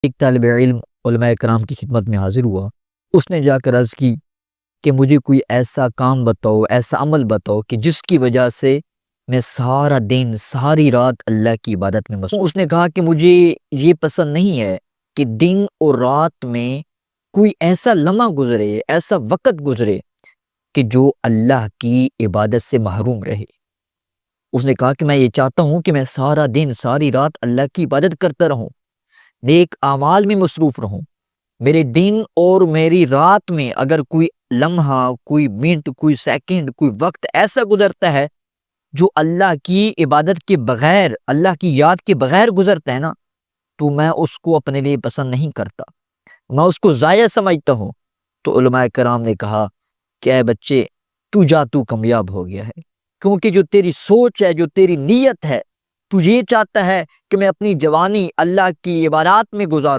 ایک طالب علم علماء کرام کی خدمت میں حاضر ہوا، اس نے جا کر عرض کی کہ مجھے کوئی ایسا کام بتاؤ، ایسا عمل بتاؤ کہ جس کی وجہ سے میں سارا دن ساری رات اللہ کی عبادت میں مصروف۔ اس نے کہا کہ مجھے یہ پسند نہیں ہے کہ دن اور رات میں کوئی ایسا لمحہ گزرے، ایسا وقت گزرے کہ جو اللہ کی عبادت سے محروم رہے۔ اس نے کہا کہ میں یہ چاہتا ہوں کہ میں سارا دن ساری رات اللہ کی عبادت کرتا رہوں، نیک اعمال میں مصروف رہوں۔ میرے دن اور میری رات میں اگر کوئی لمحہ، کوئی منٹ، کوئی سیکنڈ، کوئی وقت ایسا گزرتا ہے جو اللہ کی عبادت کے بغیر، اللہ کی یاد کے بغیر گزرتا ہے نا، تو میں اس کو اپنے لیے پسند نہیں کرتا، میں اس کو ضائع سمجھتا ہوں۔ تو علماء کرام نے کہا کہ اے بچے، تو کامیاب ہو گیا ہے، کیونکہ جو تیری سوچ ہے، جو تیری نیت ہے، تو یہ چاہتا ہے کہ میں اپنی جوانی اللہ کی عبادات میں گزاروں۔